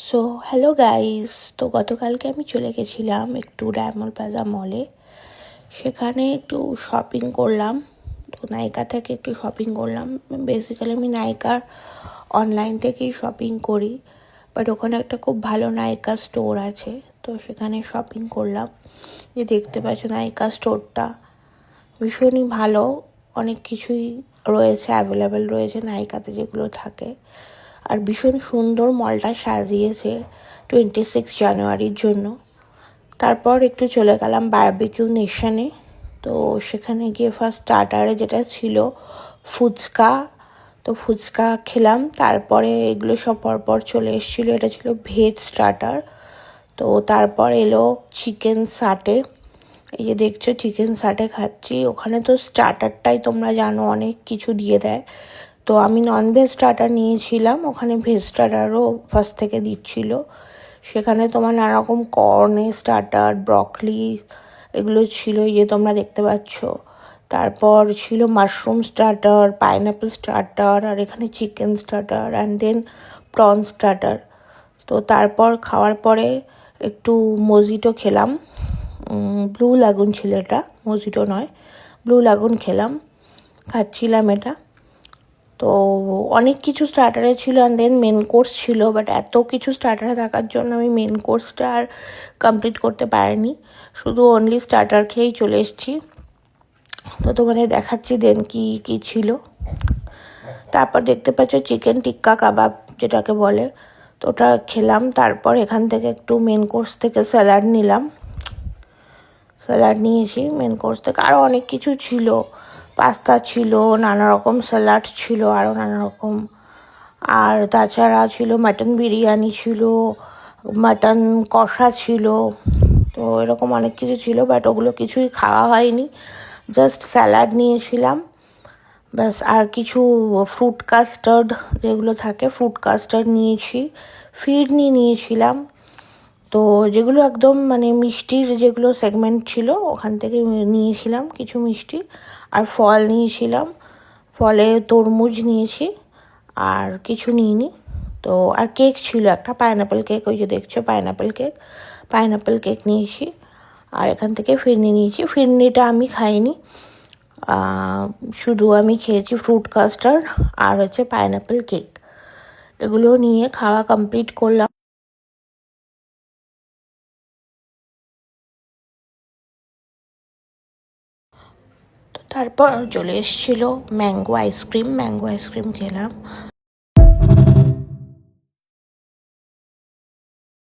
So hello guys, তো গতকালকে আমি চলে গেছিলাম একটু ডায়মন্ড প্লাজা মলে। সেখানে একটু শপিং করলাম। তো নাইকা থেকে একটু শপিং করলাম। বেসিক্যালি আমি নাইকার অনলাইন থেকেই শপিং করি, বাট ওখানে একটা খুব ভালো নাইকা স্টোর আছে, তো সেখানে শপিং করলাম। যে দেখতে পাচ্ছ নাইকা স্টোরটা ভীষণই ভালো, অনেক কিছুই রয়েছে, অ্যাভেলেবেল রয়েছে নাইকাতে যেগুলো থাকে। আর ভীষণ সুন্দর মলটা সাজিয়েছে 26 জানুয়ারির জন্য। তারপর একটু চলে গেলাম বারবিকিউ নেশনে। তো সেখানে গিয়ে ফার্স্ট স্টার্টারে যেটা ছিল ফুচকা, তো ফুচকা খেলাম। তারপরে এগুলো সব পরপর চলে এসেছিলো, এটা ছিল ভেজ স্টার্টার। তো তারপর এলো চিকেন সাটে। এই যে দেখছো চিকেন সাটে খাচ্ছি। ওখানে তো স্টার্টারটাই তোমরা জানো অনেক কিছু দিয়ে দেয়, তো আমি ননভেজ স্টার্টার নিয়েছিলাম। ওখানে ভেজ স্টার্টারও ফার্স্ট থেকে দিচ্ছিল। সেখানে তোমার নানা রকম কর্নের স্টার্টার, ব্রকলি এগুলো ছিল, এই যে তোমরা দেখতে পাচ্ছ। তারপর ছিল মাশরুম স্টার্টার, পাইনঅ্যাপেল স্টার্টার, আর এখানে chicken starter and then prawn starter. তো তারপর খাওয়ার পরে একটু মজিটো খেলাম। ব্লু লাগুন ছিল এটা, মজিটো নয়, ব্লু লাগুন খাচ্ছিলাম এটা। তো অনেক কিছু স্টার্টারে ছিল অ্যান্ড দেন মেন কোর্স ছিল, বাট এত কিছু স্টার্টারে থাকার জন্য আমি মেন কোর্সটা আর কমপ্লিট করতে পারিনি, শুধু অনলি স্টার্টার খেয়েই চলে এসেছি। তো তোমাদের দেখাচ্ছি দেন কি কি ছিল। তারপর দেখতে পাচ্ছ চিকেন টিক্কা কাবাব যেটাকে বলে, তো ওটা খেলাম। তারপর এখান থেকে একটু মেন কোর্স থেকে স্যালাড নিলাম, স্যালাড নিয়েছি মেন কোর্স থেকে। আরও অনেক কিছু ছিল, পাস্তা ছিল, নানা রকম স্যালাড ছিল, আরও নানা রকম। আর তাছাড়া ছিল মাটন বিরিয়ানি ছিল, মাটন কষা ছিল, তো এরকম অনেক কিছু ছিল, বাট ওগুলো কিছুই খাওয়া হয়নি, জাস্ট স্যালাড নিয়েছিলাম ব্যাস। আর কিছু ফ্রুট কাস্টার্ড যেগুলো থাকে, ফ্রুট কাস্টার্ড নিয়েছি, ফিরনি নিয়েছিলাম। তো যেগুলো একদম মানে মিষ্টির যেগুলো সেগমেন্ট ছিল ওখান থেকে নিয়েছিলাম কিছু মিষ্টি। আর ফল নিয়েছিলাম, ফলে তরমুজ নিয়েছি, আর কিছু নিইনি। তো আর কেক ছিল একটা, পাইনঅ্যাপেল কেক, ওই যে দেখছো পাইনঅ্যাপেল কেক নিয়েছি। আর এখান থেকে ফিরনি নিয়েছি। ফিরনিটা আমি খাইনি, শুধু আমি খেয়েছি ফ্রুট কাস্টার্ড আর হচ্ছে পাইনঅ্যাপেল কেক। এগুলো নিয়ে খাওয়া কমপ্লিট করলাম। তো তারপর চলে এসেছিলো ম্যাঙ্গো আইসক্রিম খেলাম।